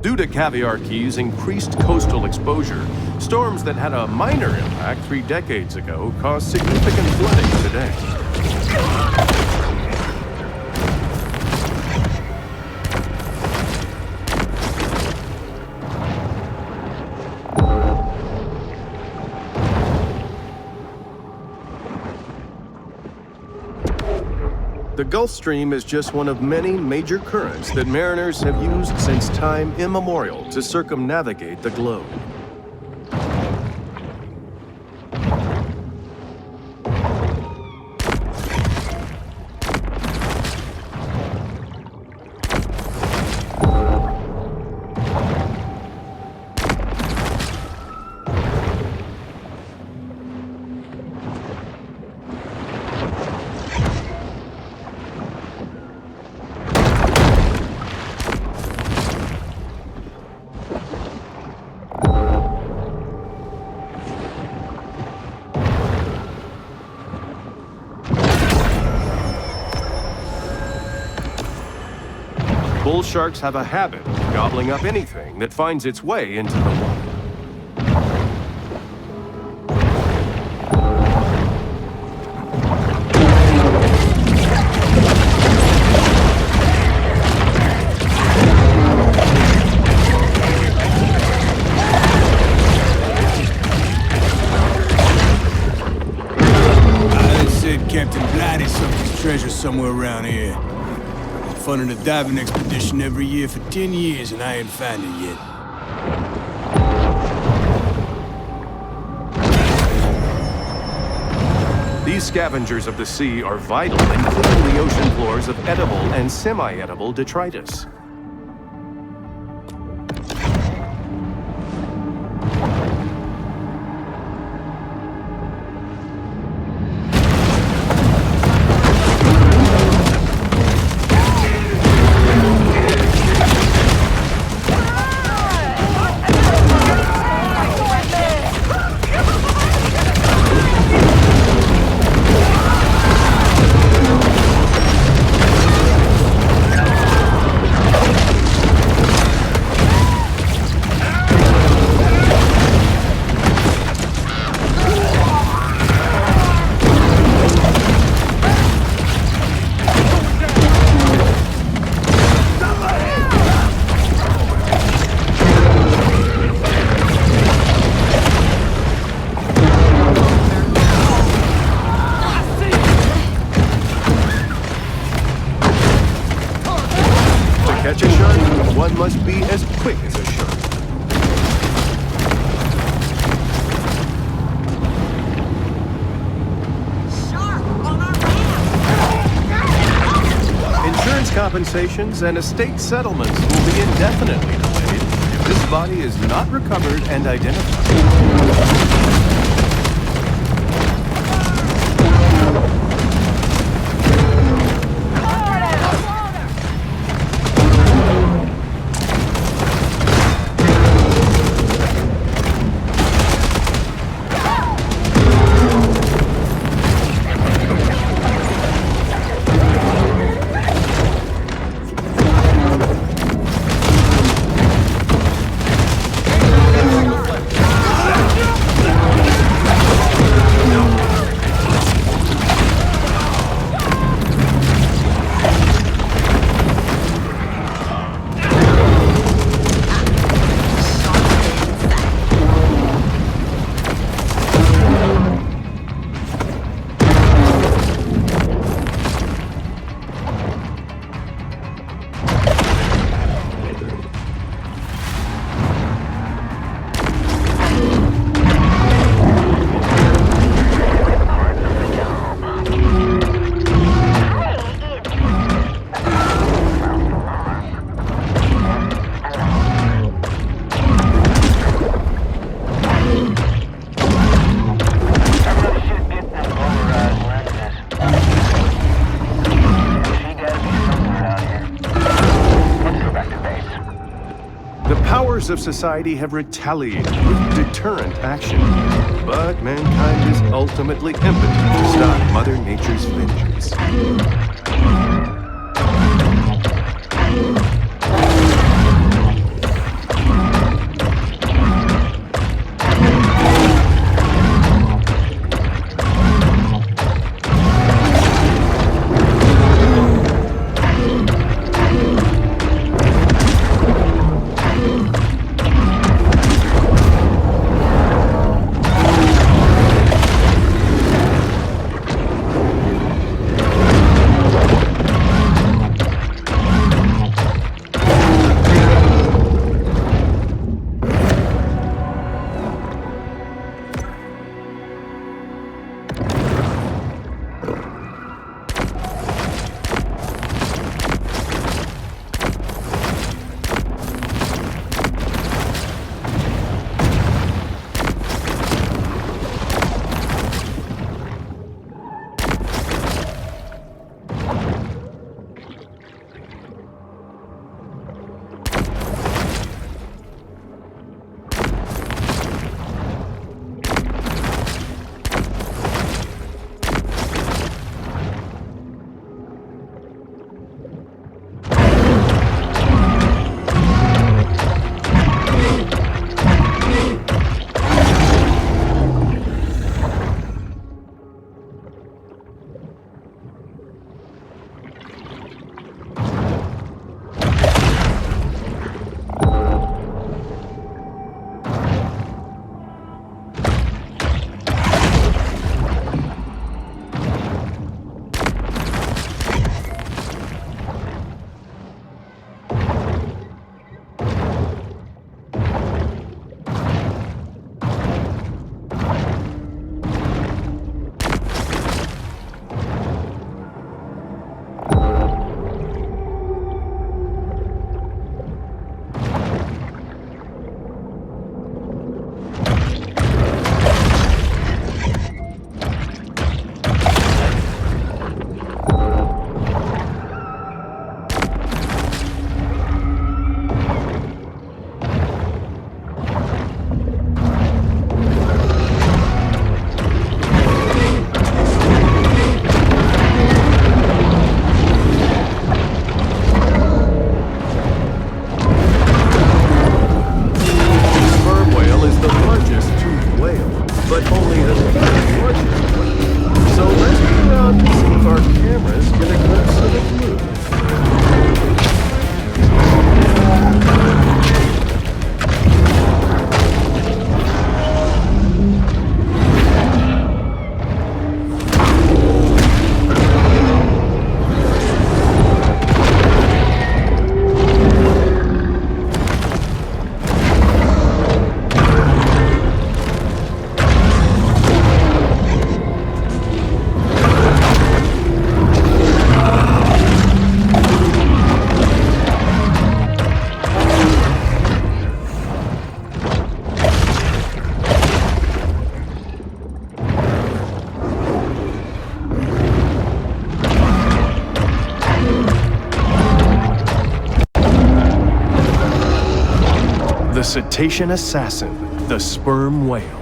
Due to caviar keys' increased coastal exposure, storms that had a minor impact 3 decades ago cause significant flooding today. The Gulf Stream is just one of many major currents that mariners have used since time immemorial to circumnavigate the globe. Bull sharks have a habit of gobbling up anything that finds its way into the water. I said Captain Blighty something's treasure somewhere around here. Funding a diving expedition every year for 10 years, and I ain't found it yet. These scavengers of the sea are vital in cleaning the ocean floors of edible and semi-edible detritus. Catch a shark, one must be as quick as a shark. Insurance compensations and estate settlements will be indefinitely delayed if this body is not recovered and identified. Powers of society have retaliated with deterrent action, but mankind is ultimately impotent to stop Mother Nature's vengeance. cetacean assassin, the sperm whale.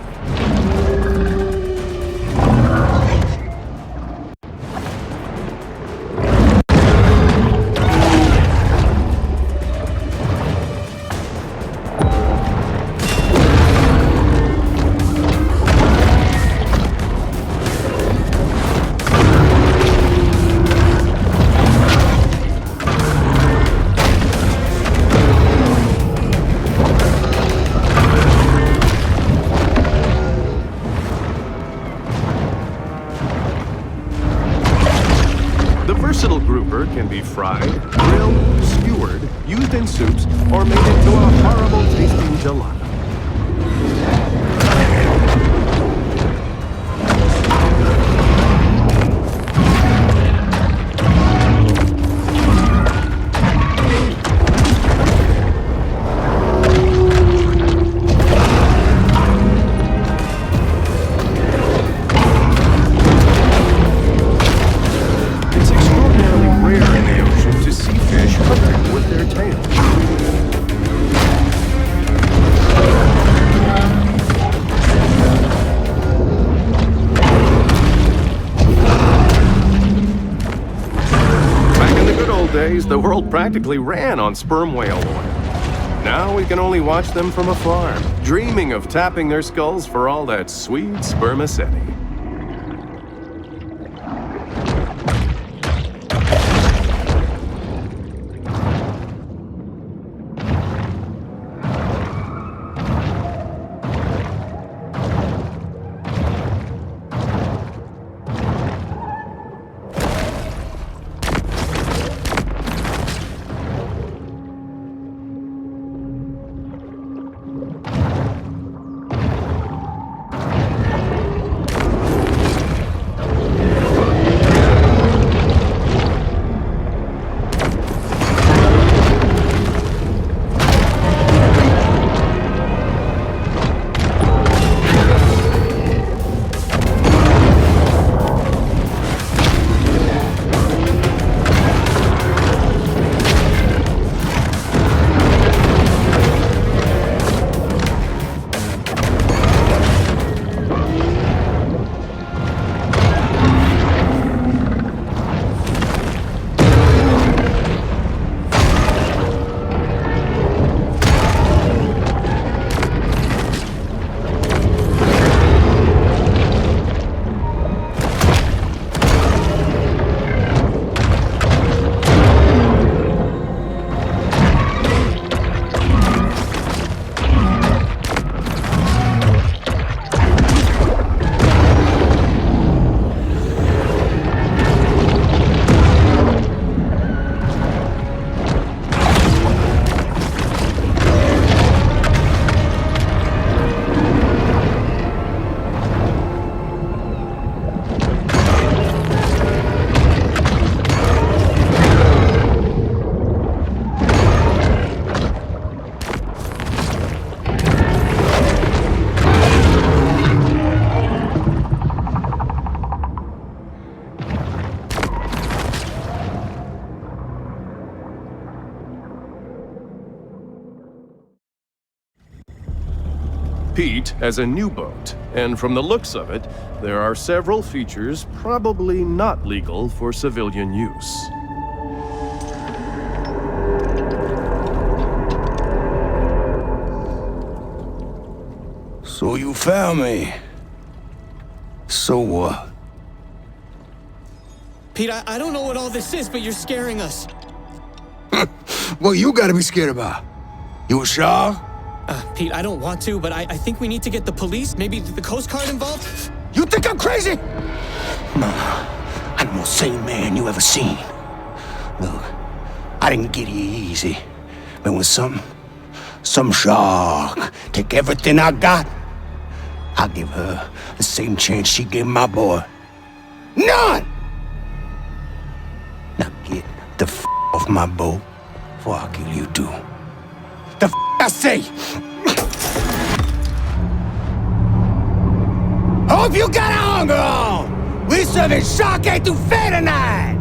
Can be fried, grilled, skewered, used in soups, or made into a horrible tasting gelato. The world practically ran on sperm whale oil. Now we can only watch them from afar, dreaming of tapping their skulls for all that sweet spermaceti. Pete has a new boat, and from the looks of it, there are several features probably not legal for civilian use. So you found me. So what? Pete, I don't know what all this is, but you're scaring us. What you gotta be scared about? You a shark? Pete, I don't want to, but I think we need to get the police, maybe the Coast Guard involved? You think I'm crazy? Nah, I'm the most sane man you ever seen. Look, I didn't get here easy. But when some shark take everything I got, I'll give her the same chance she gave my boy. None! Now get the f off my boat before I kill you too. The f I say! Hope you got a hunger on! We serving shark etouffee tonight!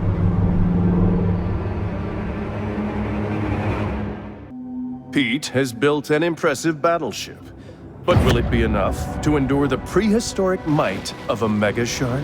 Pete has built an impressive battleship. But will it be enough to endure the prehistoric might of a mega shark?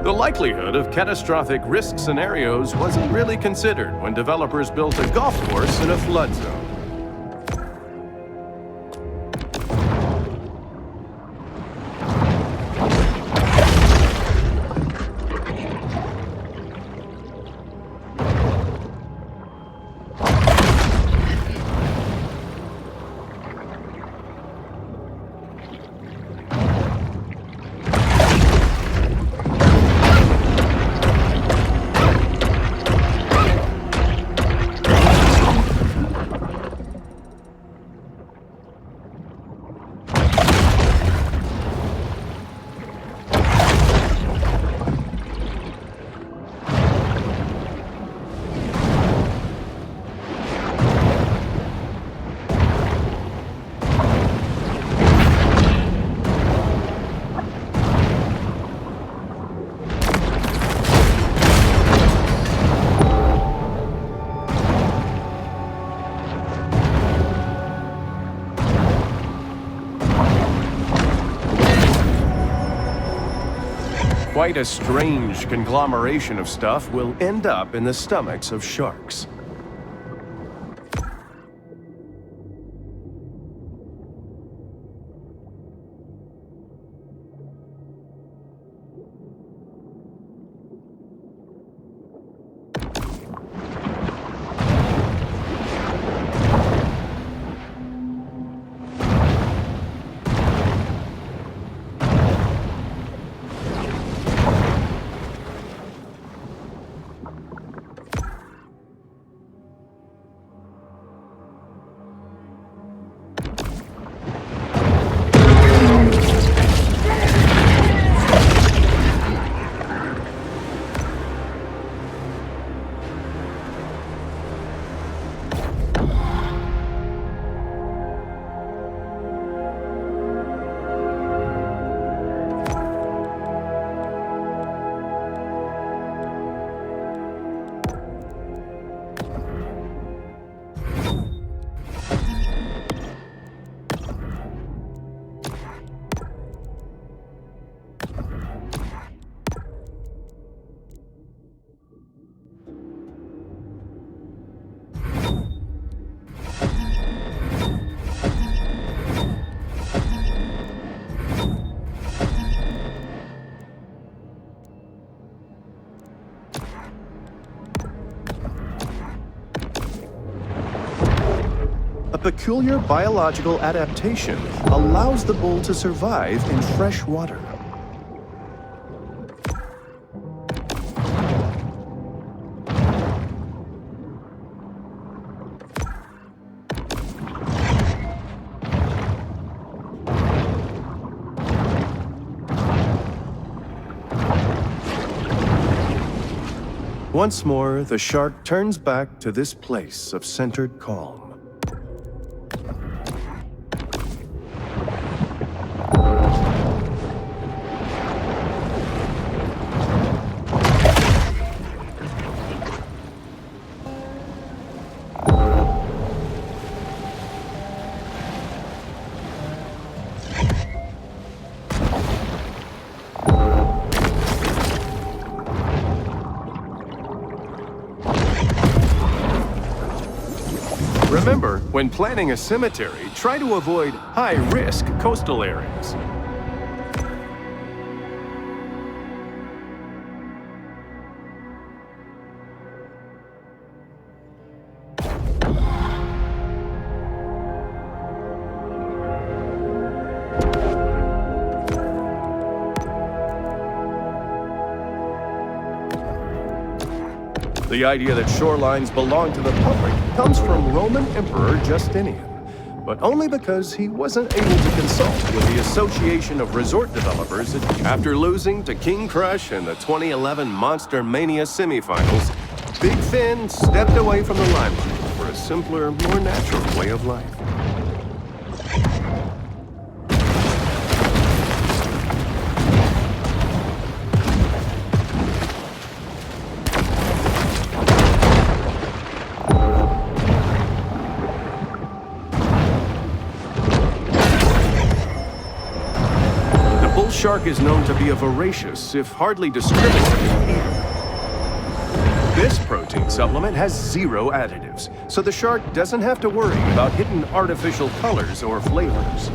The likelihood of catastrophic risk scenarios wasn't really considered when developers built a golf course in a flood zone. Quite a strange conglomeration of stuff will end up in the stomachs of sharks. A peculiar biological adaptation allows the bull to survive in fresh water. Once more, the shark turns back to this place of centered calm. Remember, when planning a cemetery, try to avoid high-risk coastal areas. The idea that shorelines belong to the public comes from Roman Emperor Justinian, but only because he wasn't able to consult with the Association of Resort Developers after losing to King Crush in the 2011 Monster Mania semifinals. Big Finn stepped away from the limelight for a simpler, more natural way of life. Shark is known to be a voracious, if hardly discriminating, eater. This protein supplement has 0 additives, so the shark doesn't have to worry about hidden artificial colors or flavors.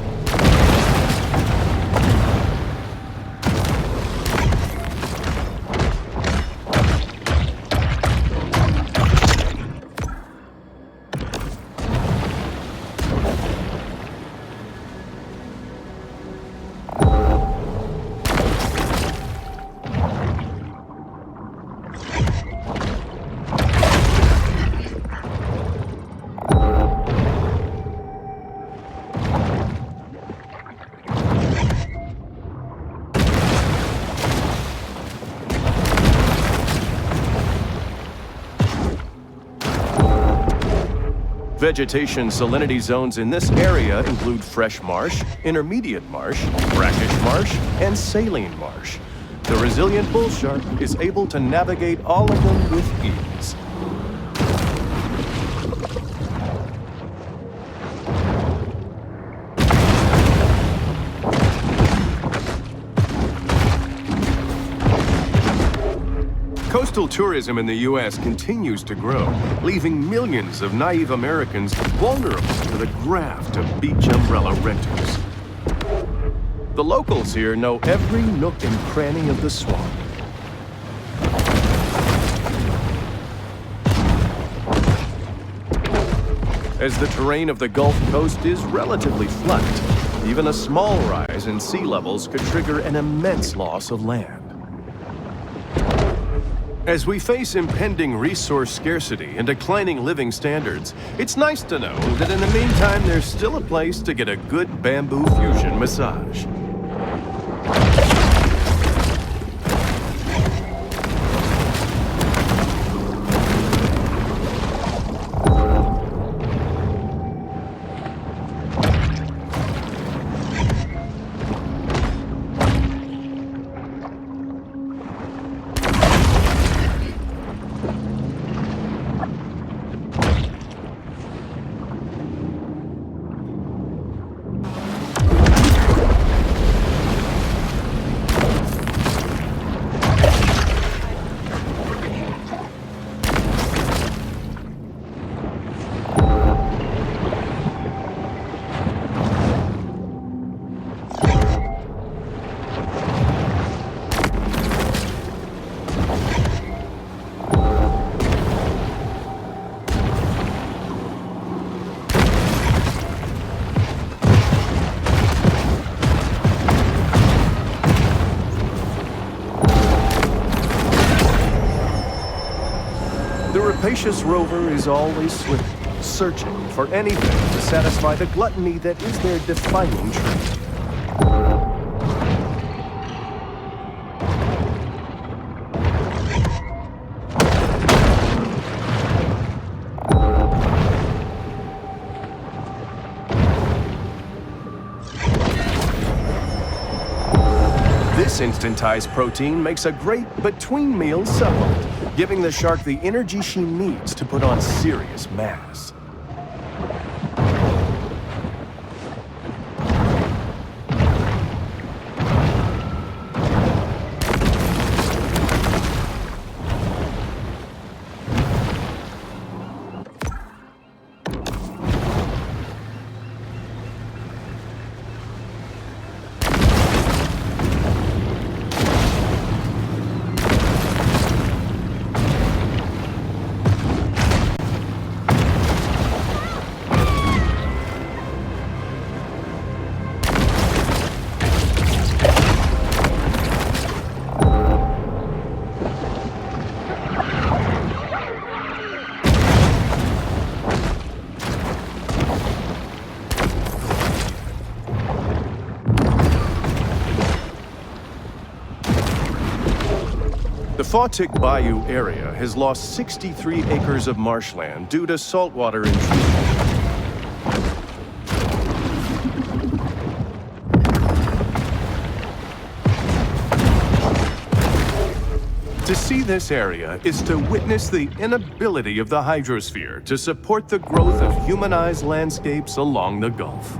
Vegetation salinity zones in this area include fresh marsh, intermediate marsh, brackish marsh, and saline marsh. The resilient bull shark is able to navigate all of them with ease. Coastal tourism in the U.S. continues to grow, leaving millions of naive Americans vulnerable to the graft of beach umbrella renters. The locals here know every nook and cranny of the swamp. As the terrain of the Gulf Coast is relatively flat, even a small rise in sea levels could trigger an immense loss of land. As we face impending resource scarcity and declining living standards, it's nice to know that in the meantime there's still a place to get a good bamboo fusion massage. The rapacious rover is always swimming, searching for anything to satisfy the gluttony that is their defining trait. This instantized protein makes a great between-meal supplement, giving the shark the energy she needs to put on serious mass. Fautic Bayou area has lost 63 acres of marshland due to saltwater intrusion. To see this area is to witness the inability of the hydrosphere to support the growth of humanized landscapes along the Gulf.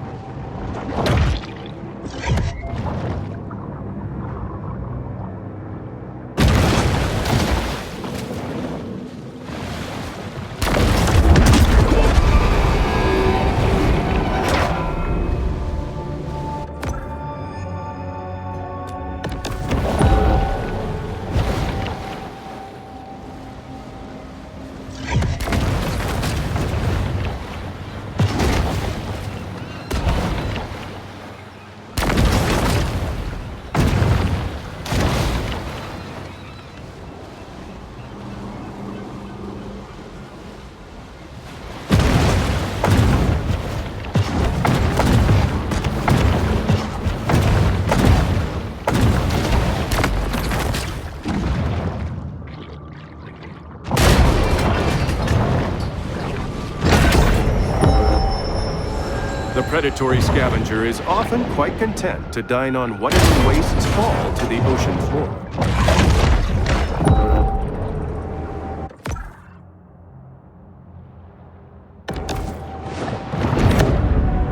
The predatory scavenger is often quite content to dine on whatever wastes fall to the ocean floor.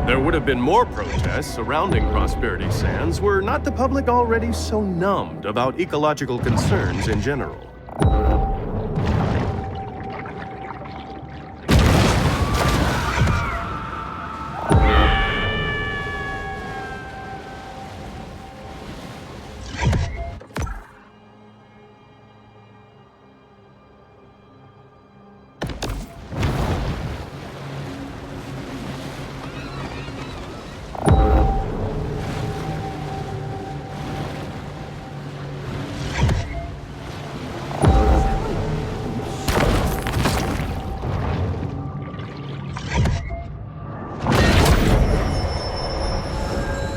There would have been more protests surrounding Prosperity Sands were not the public already so numbed about ecological concerns in general.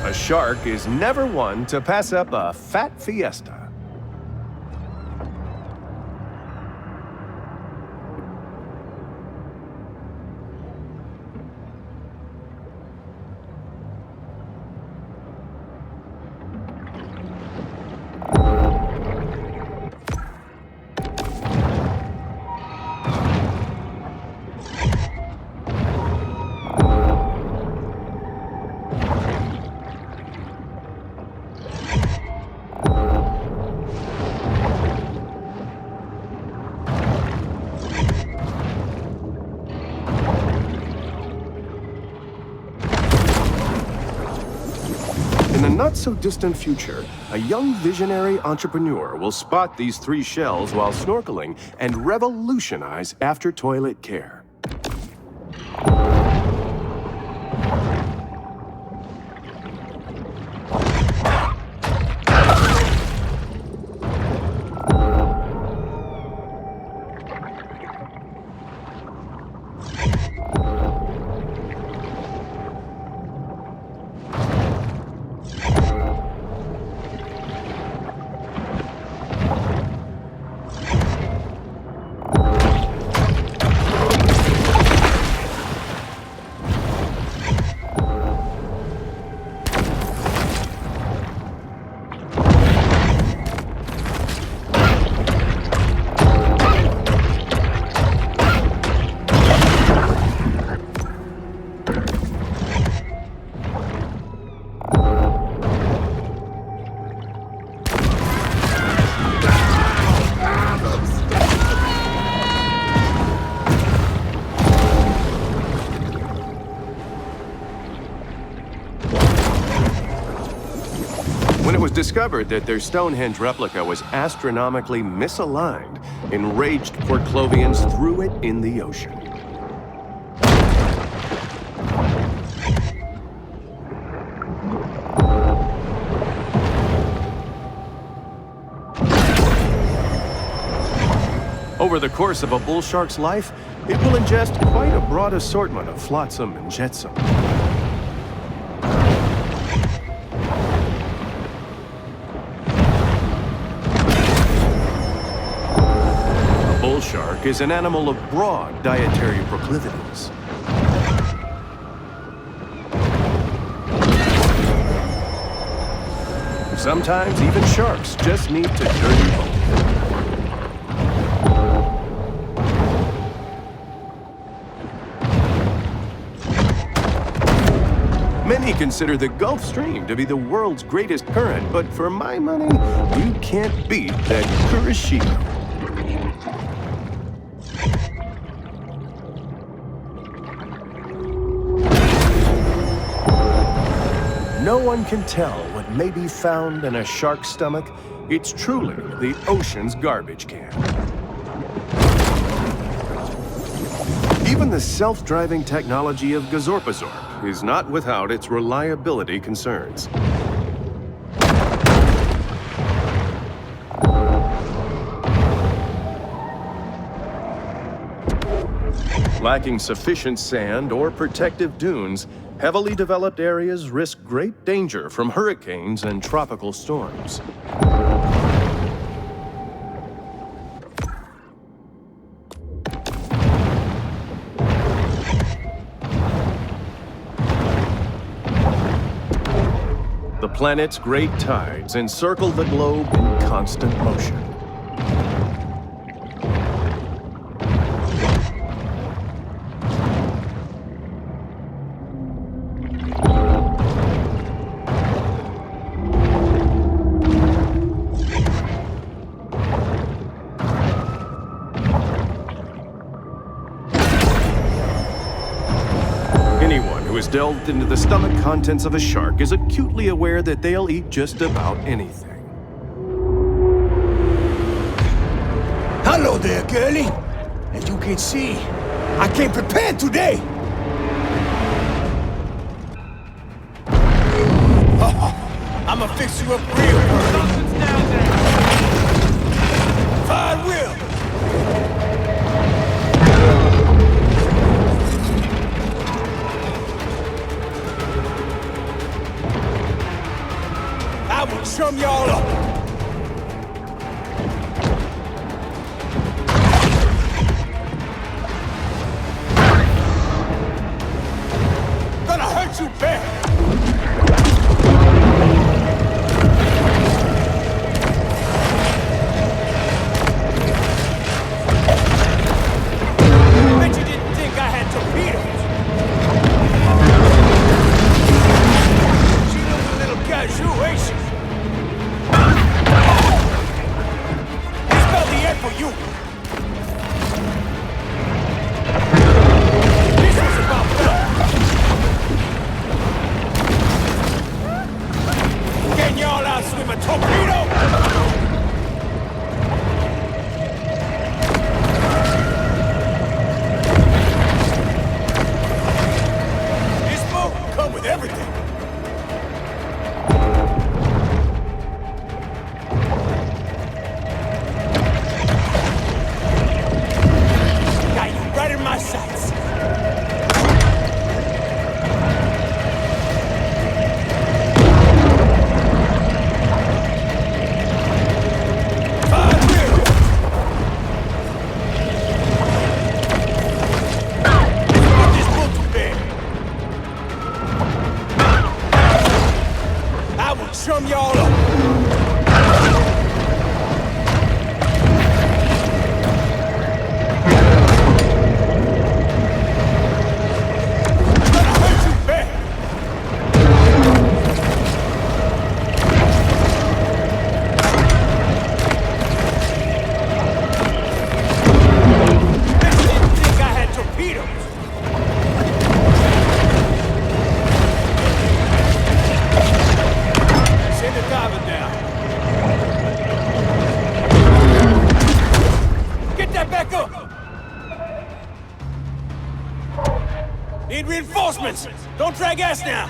A shark is never one to pass up a fat fiesta. In the not-so-distant future, a young visionary entrepreneur will spot these 3 shells while snorkeling and revolutionize after-toilet care. When it was discovered that their Stonehenge replica was astronomically misaligned, enraged Portclovians threw it in the ocean. Over the course of a bull shark's life, it will ingest quite a broad assortment of flotsam and jetsam. whale shark is an animal of broad dietary proclivities. Sometimes even sharks just need to dirty home. Many consider the Gulf Stream to be the world's greatest current, but for my money, you can't beat that Kurashito. No one can tell what may be found in a shark's stomach. It's truly the ocean's garbage can. Even the self-driving technology of Gazorpazorp is not without its reliability concerns. Lacking sufficient sand or protective dunes, heavily developed areas risk great danger from hurricanes and tropical storms. The planet's great tides encircle the globe in constant motion. Delved into the stomach contents of a shark is acutely aware that they'll eat just about anything. Hello there, girlie. As you can see, I came prepared today. I'ma fix you up real good. Fine will. I will chum y'all up. Gonna hurt you bad. Bet you didn't think I had torpedoes. She knows a little casual, ain't she? For you. This was about that. Can y'all outswim a torpedo? This boat will come with everything. Chum y'all up. Need reinforcements! Don't drag ass now!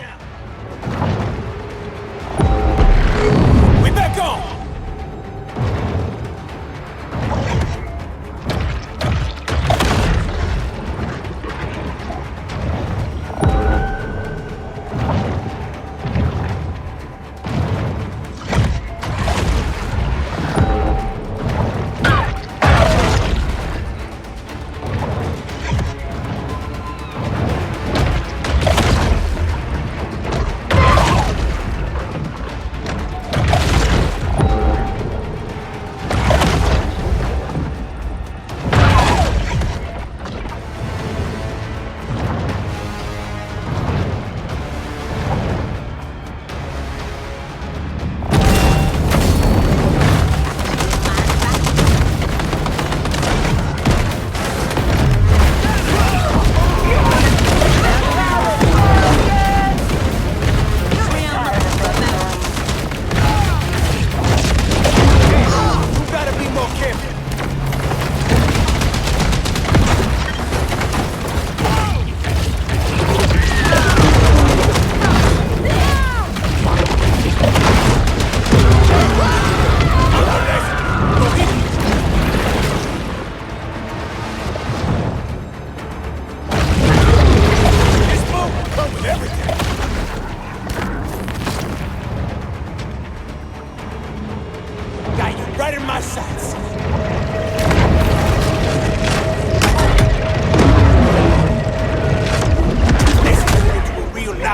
We back on!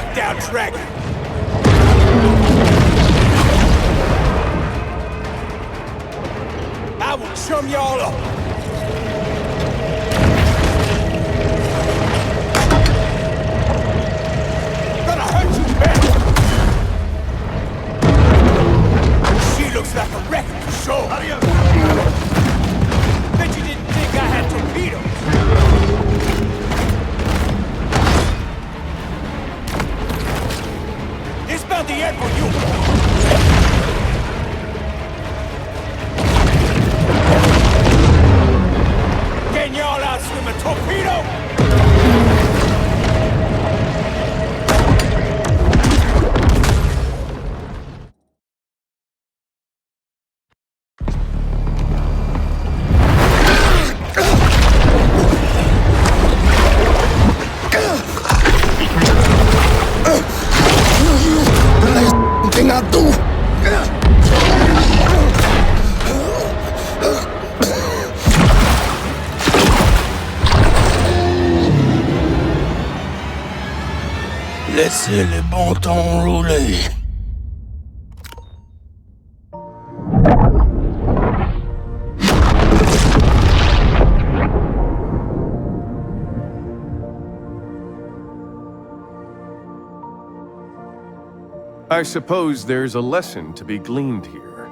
knockdown dragon! I will chum y'all up! Gonna hurt you bad! She looks like a wreck for sure! Bet you didn't think I had torpedoes! It's about the end for you! Can y'all outswim a torpedo? The last thing I do. Laissez les bons temps rouler. I suppose there's a lesson to be gleaned here.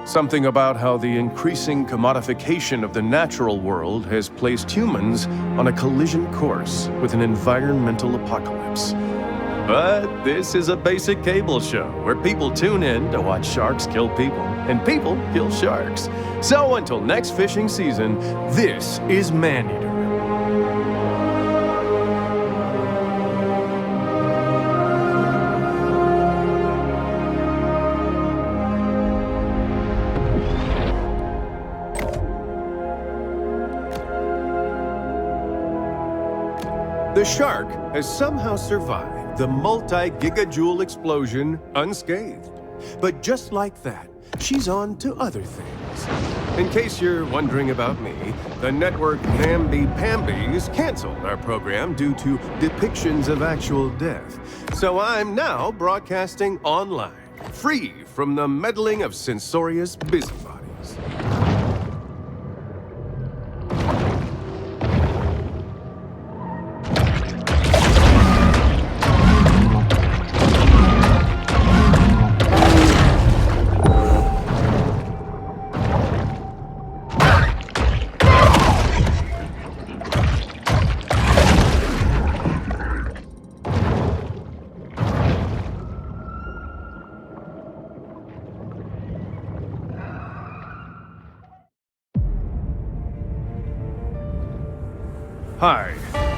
Something about how the increasing commodification of the natural world has placed humans on a collision course with an environmental apocalypse. But this is a basic cable show where people tune in to watch sharks kill people and people kill sharks. So until next fishing season, this is Maneater. The shark has somehow survived the multi-gigajoule explosion unscathed. But just like that, she's on to other things. In case you're wondering about me, the network namby-pambies canceled our program due to depictions of actual death. So I'm now broadcasting online, free from the meddling of censorious busybodies. Hi,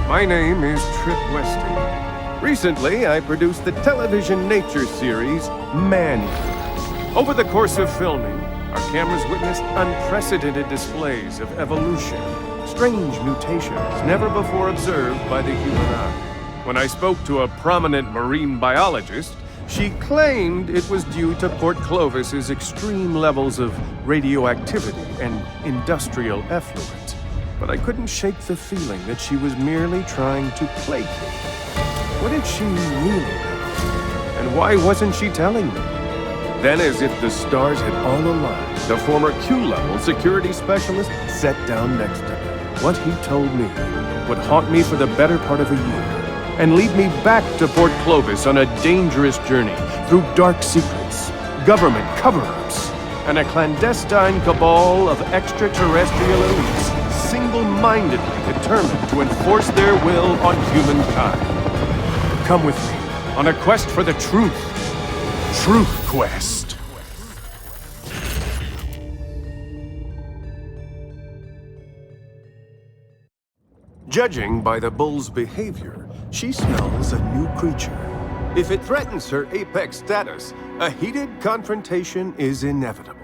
my name is Trip Westy. Recently, I produced the television nature series, Maneater. Over the course of filming, our cameras witnessed unprecedented displays of evolution, strange mutations never before observed by the human eye. When I spoke to a prominent marine biologist, she claimed it was due to Port Clovis's extreme levels of radioactivity and industrial effluent. But I couldn't shake the feeling that she was merely trying to placate me. What did she really know? And why wasn't she telling me? Then, as if the stars had all aligned, the former Q-level security specialist sat down next to me. What he told me would haunt me for the better part of a year, and lead me back to Port Clovis on a dangerous journey through dark secrets, government cover-ups, and a clandestine cabal of extraterrestrial elites single-mindedly determined to enforce their will on humankind. Come with me on a quest for the truth. Truth Quest. Judging by the bull's behavior, she smells a new creature. If it threatens her apex status, a heated confrontation is inevitable.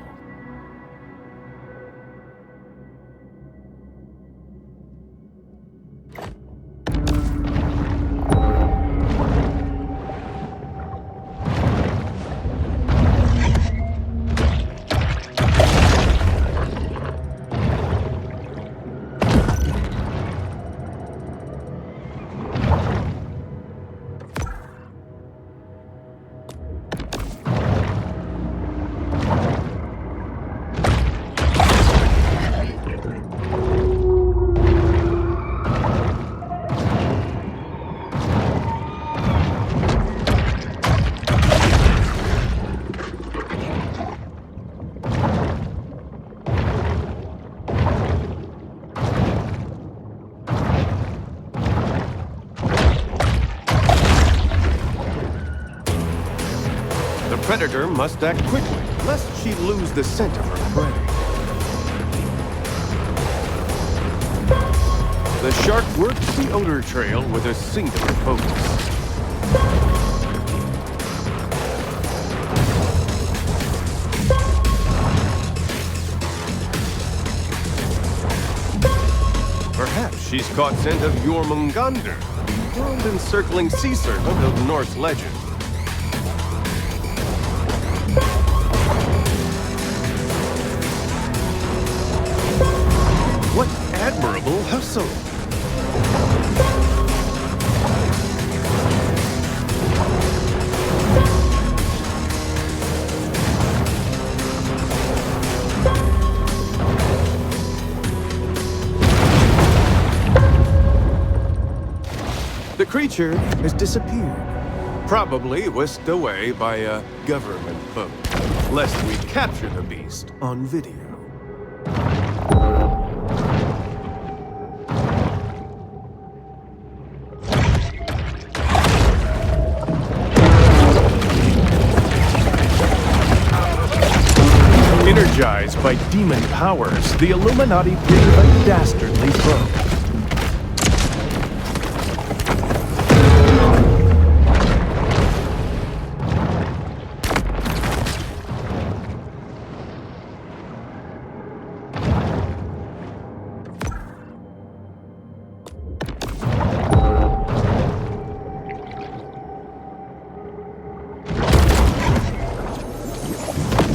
The predator must act quickly, lest she lose the scent of her prey. The shark works the odor trail with a singular focus. Perhaps she's caught scent of Jormungandr, the world-encircling sea serpent of Norse legend. What admirable hustle! The creature has disappeared, probably whisked away by a government boat, lest we capture the beast on video. Energized by demon powers, the Illuminati breathe a dastardly foe.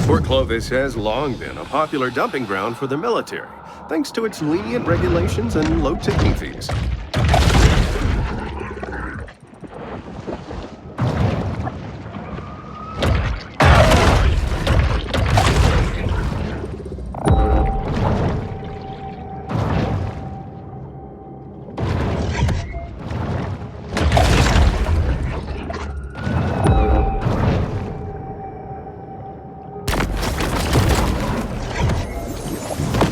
Fort Clovis has long been a popular dumping ground for the military, thanks to its lenient regulations and low tipping fees.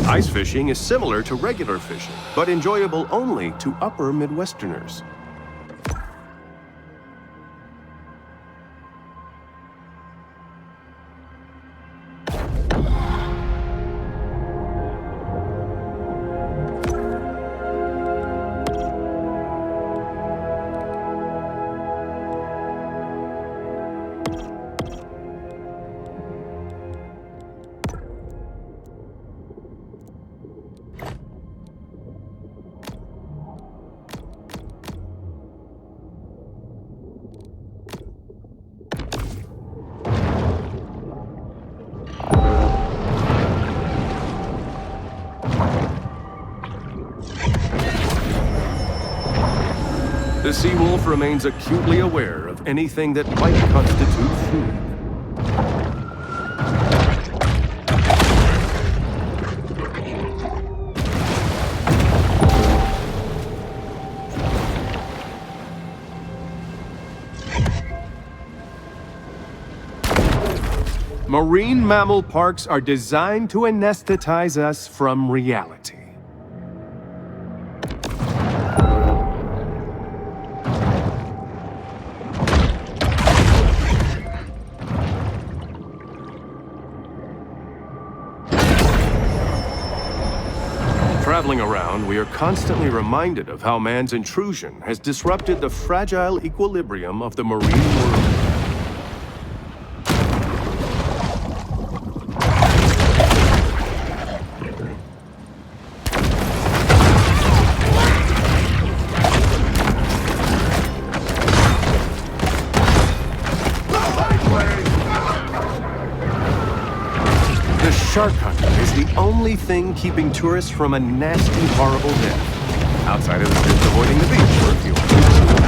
Ice fishing is similar to regular fishing, but enjoyable only to upper Midwesterners. The sea wolf remains acutely aware of anything that might constitute food. Marine mammal parks are designed to anesthetize us from reality. Traveling around, we are constantly reminded of how man's intrusion has disrupted the fragile equilibrium of the marine world. Shark hunting is the only thing keeping tourists from a nasty, horrible death. Outside of this, just avoiding the beach for a few hours.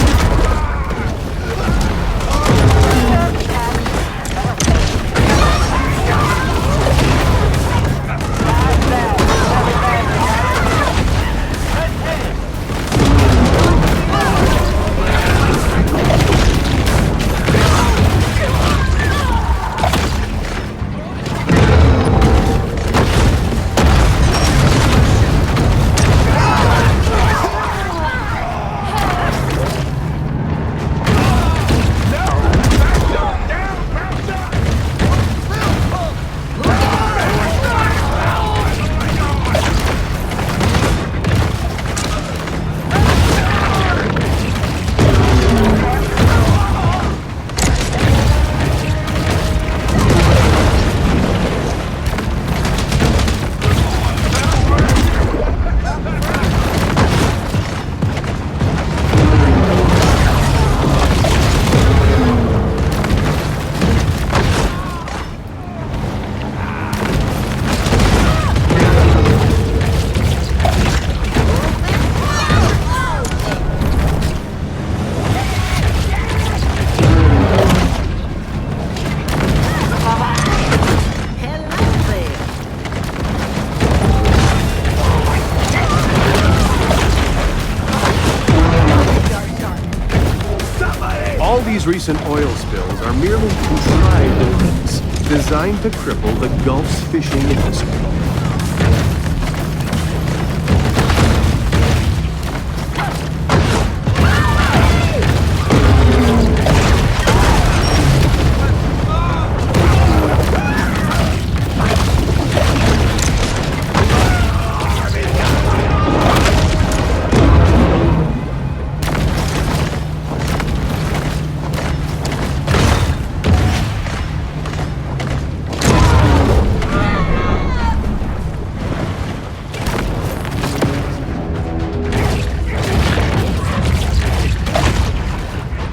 These recent oil spills are merely contrived events designed to cripple the Gulf's fishing industry.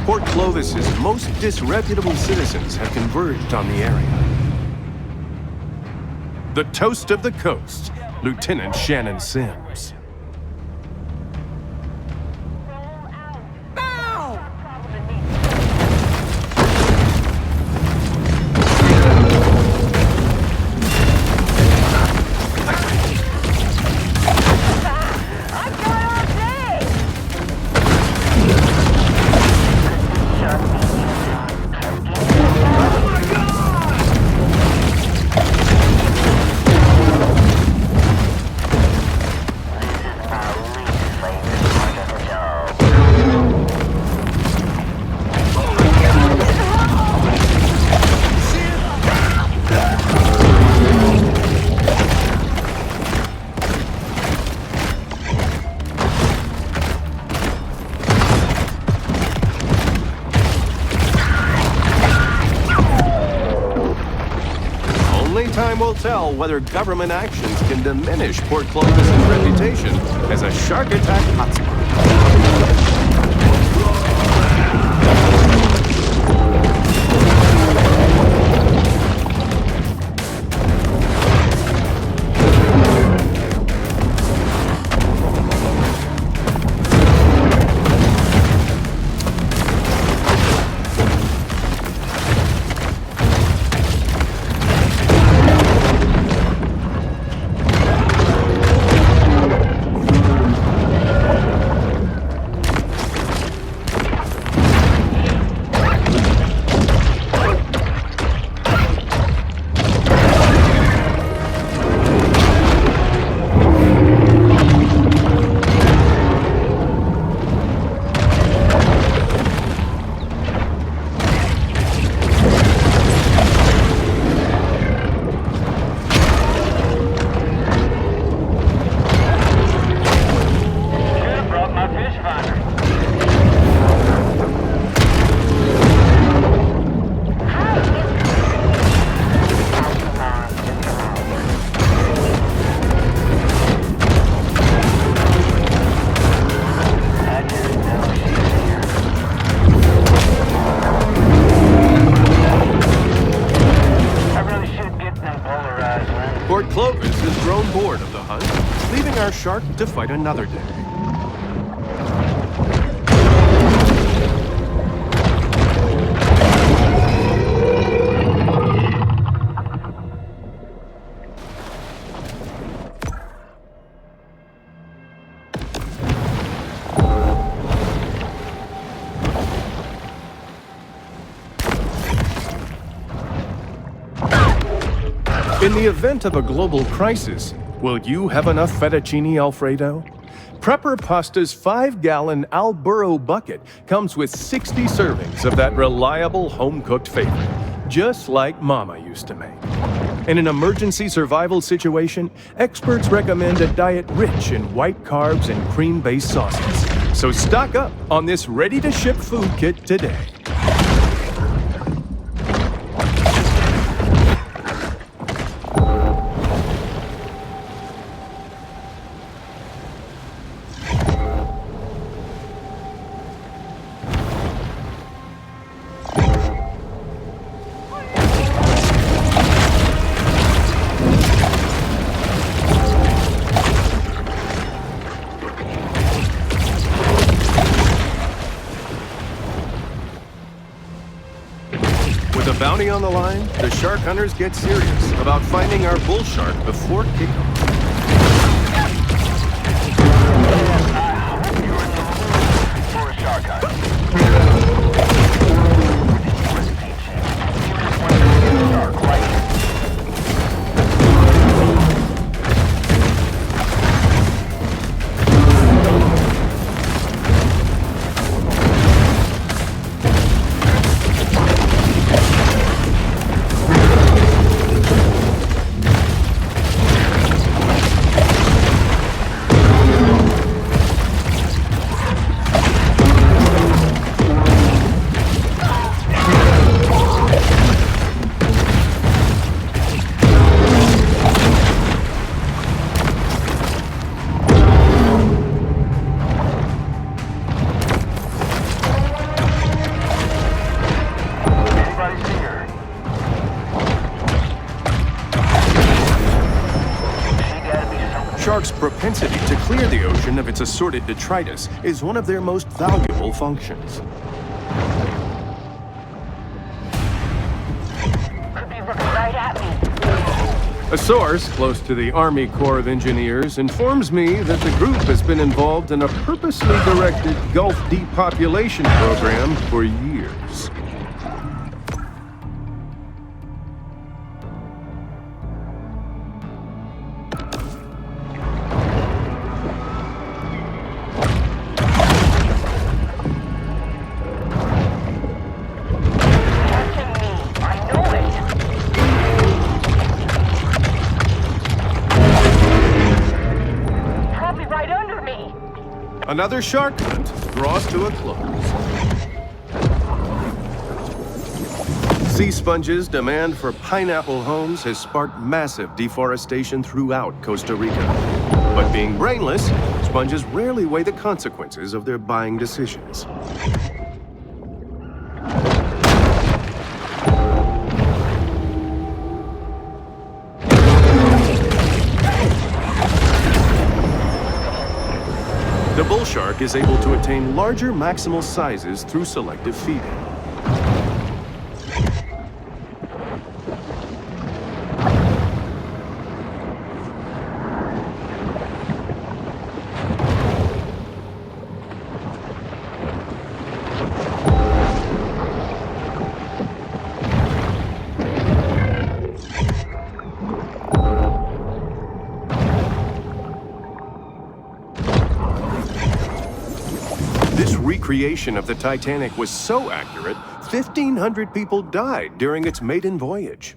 Port Clovis's most disreputable citizens have converged on the area. The toast of the coast, Lieutenant Shannon Sims. Time will tell whether government actions can diminish Port Clovis's reputation as a shark attack hotspot. Port Clovis has grown bored of the hunt, leaving our shark to fight another day. In the event of a global crisis, will you have enough fettuccine Alfredo? Prepper Pasta's 5-gallon Alburo bucket comes with 60 servings of that reliable home-cooked favorite, just like Mama used to make. In an emergency survival situation, experts recommend a diet rich in white carbs and cream-based sauces. So stock up on this ready-to-ship food kit today. With a bounty on the line, the shark hunters get serious about finding our bull shark before kickoff. For a shark hunt. shark's propensity to clear the ocean of its assorted detritus is one of their most valuable functions. Could be looking right at me. A source close to the Army Corps of Engineers informs me that the group has been involved in a purposely directed Gulf depopulation program for years. Catching me. I know it. Probably right under me. Another shark hunt draws to a close. Sea sponges' demand for pineapple homes has sparked massive deforestation throughout Costa Rica. But being brainless, sponges rarely weigh the consequences of their buying decisions. The bull shark is able to attain larger maximal sizes through selective feeding. This recreation of the Titanic was so accurate, 1,500 people died during its maiden voyage.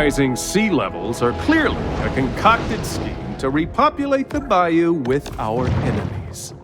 Rising sea levels are clearly a concocted scheme to repopulate the bayou with our enemies.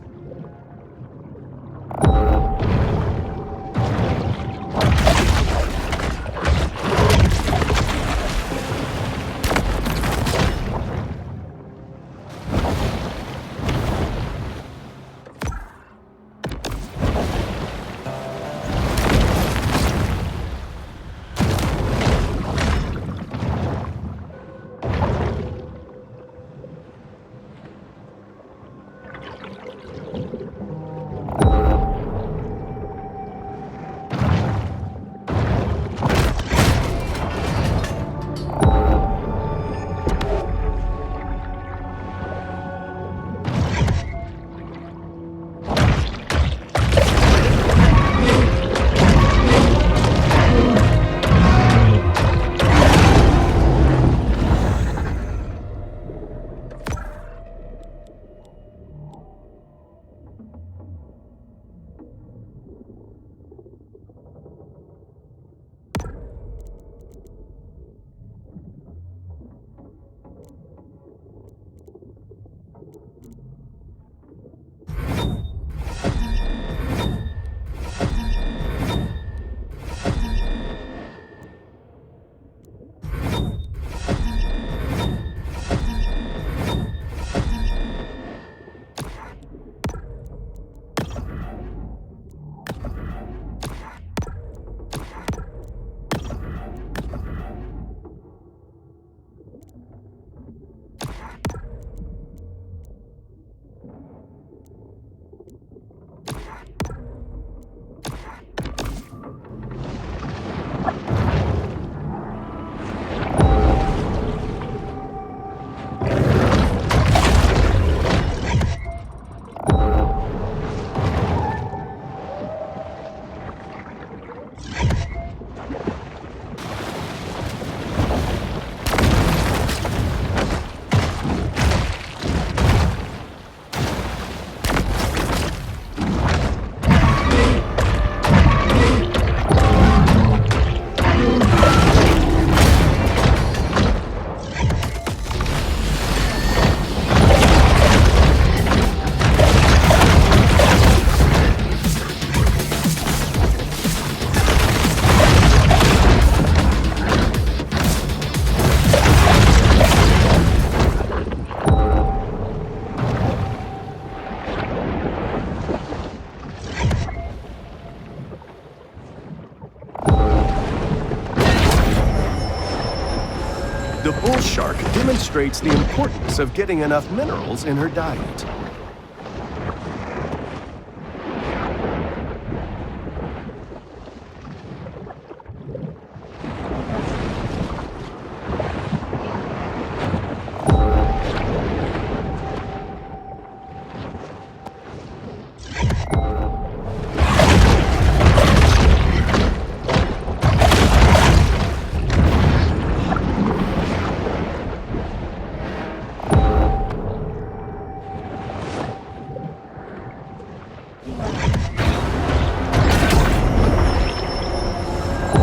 The bull shark demonstrates the importance of getting enough minerals in her diet.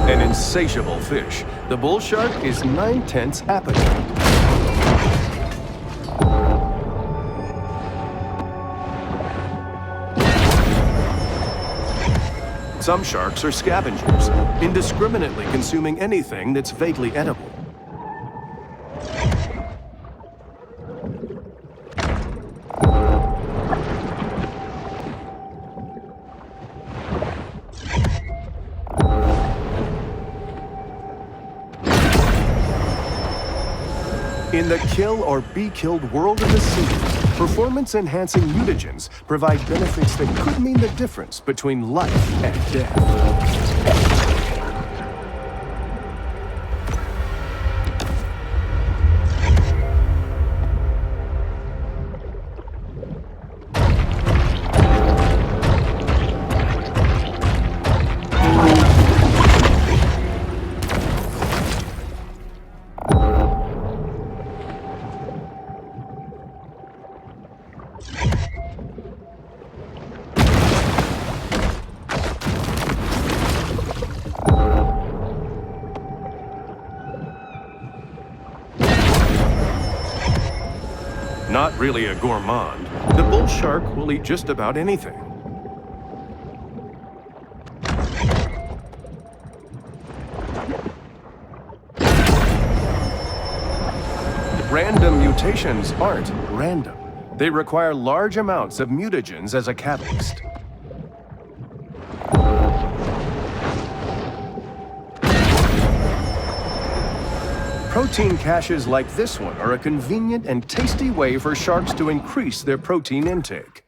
An insatiable fish, the bull shark is 9/10 appetite. Some sharks are scavengers, indiscriminately consuming anything that's vaguely edible. In the kill or be killed world of the sea, performance-enhancing mutagens provide benefits that could mean the difference between life and death. Not really a gourmand, the bull shark will eat just about anything. Random mutations aren't random. They require large amounts of mutagens as a catalyst. Protein caches like this one are a convenient and tasty way for sharks to increase their protein intake.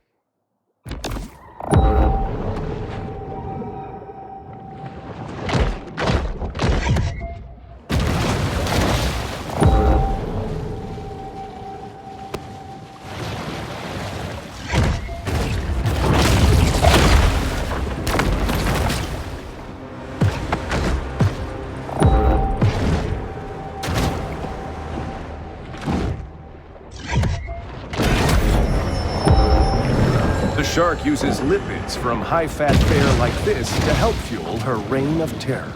The shark uses lipids from high-fat fare like this to help fuel her reign of terror.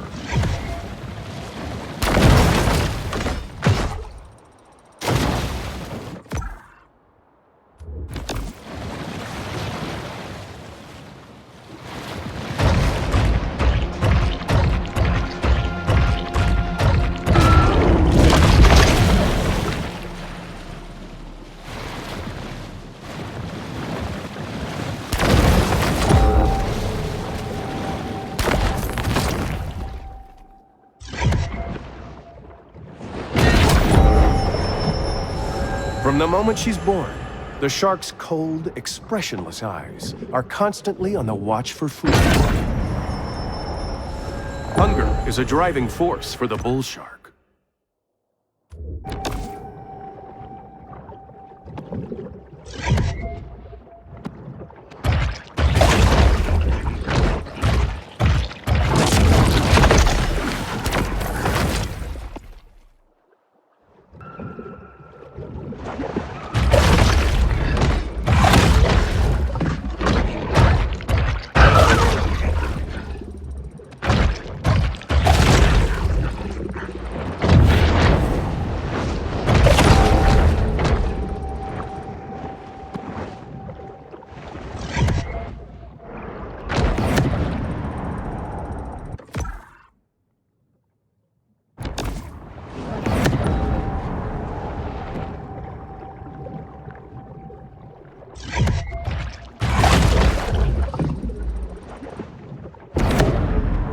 From the moment she's born, the shark's cold, expressionless eyes are constantly on the watch for food. Hunger is a driving force for the bull shark.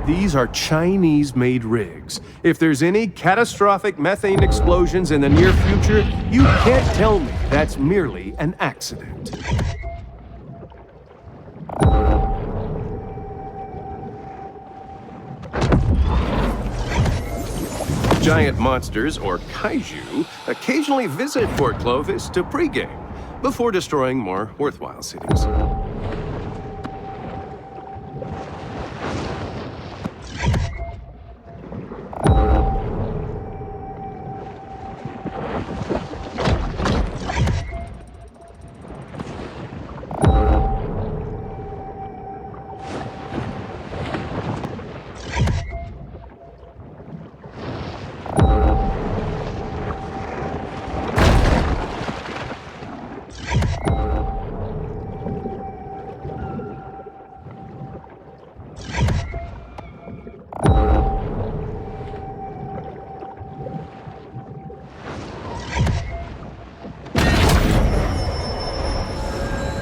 These are Chinese-made rigs. If there's any catastrophic methane explosions in the near future, you can't tell me that's merely an accident. Giant monsters, or kaiju, occasionally visit Port Clovis to pregame, before destroying more worthwhile cities.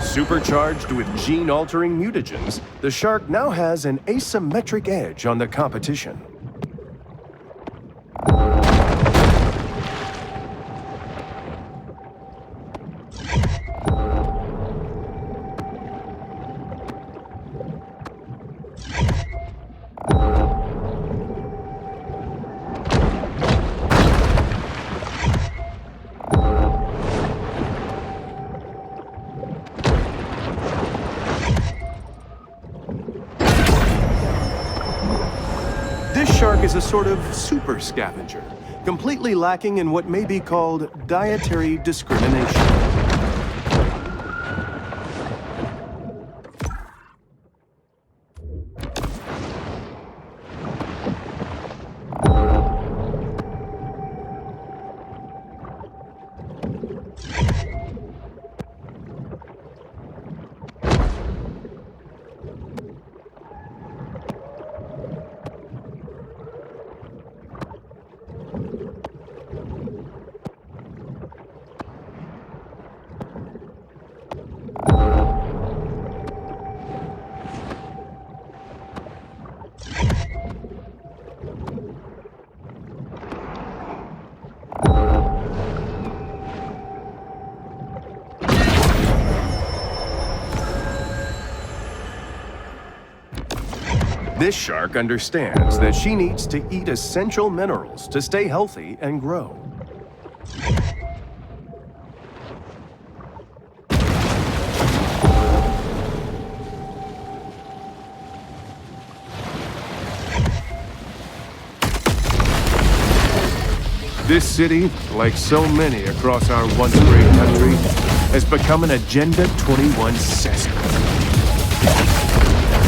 Supercharged with gene-altering mutagens, the shark now has an asymmetric edge on the competition. This shark is a sort of super scavenger, completely lacking in what may be called dietary discrimination. This shark understands that she needs to eat essential minerals to stay healthy and grow. This city, like so many across our once great country, has become an Agenda 21 cesspool.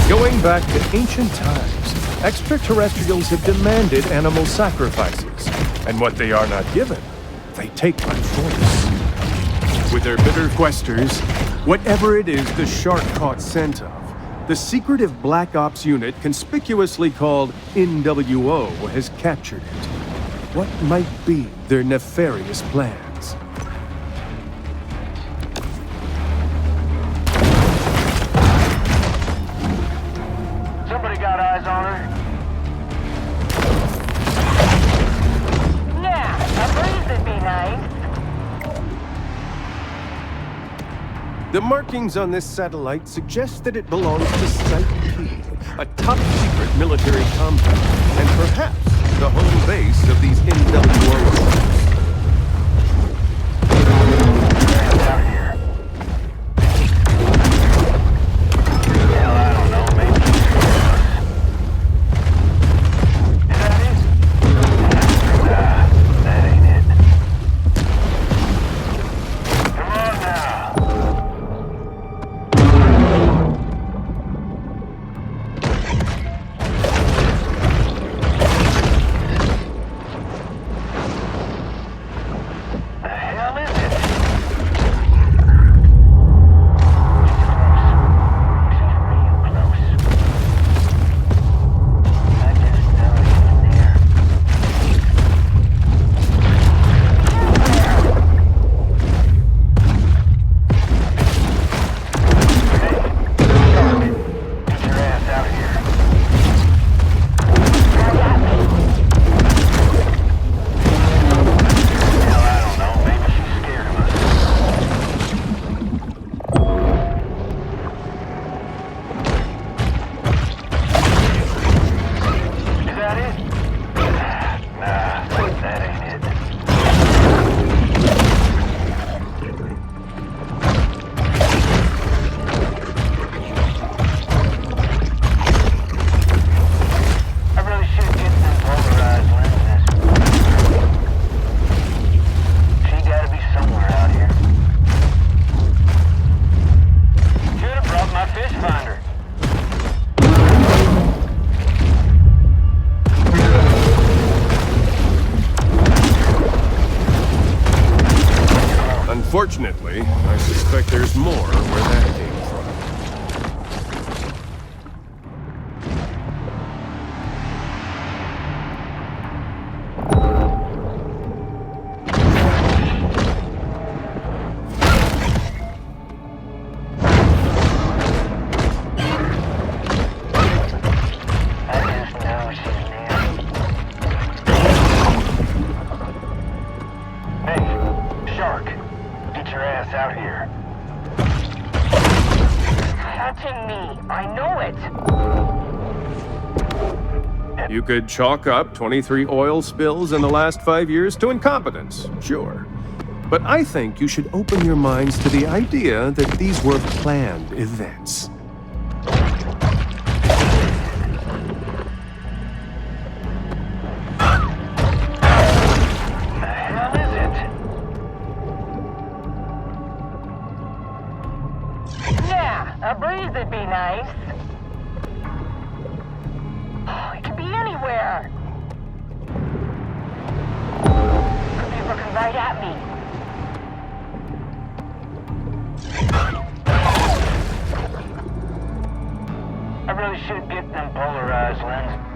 Going back to ancient times, extraterrestrials have demanded animal sacrifices, and what they are not given, they take by force. With their bitter questers, whatever it is the shark caught scent of, the secretive Black Ops unit conspicuously called NWO has captured it. What might be their nefarious plans? Somebody got eyes on her? Yeah, a breeze would be nice. The markings on this satellite suggest that it belongs to Site P, a top-secret military compound, and perhaps the home base of these NWO. Out here. Hell, I don't know. Maybe. Is that it? Nah, that ain't it. Come on now. The hell is it? She's real close. I just know it's in there. Hey, Shark, get your ass out here. Hell, I don't know. Maybe she's scared of us. Is that it? Nah, that ain't it. I really should get some polarized lenses. She gotta be somewhere out here. Should have brought my fish finder. Unfortunately, I suspect there's more where that came from. I just know she's near. Hey, Shark, get your ass out here. Touching me. I know it. You could chalk up 23 oil spills in the last 5 years to incompetence, sure. But I think you should open your minds to the idea that these were planned events. The hell is it? Yeah, a breeze would be nice. Oh, it could be anywhere. Could be looking right at me. I really should get them polarized lenses.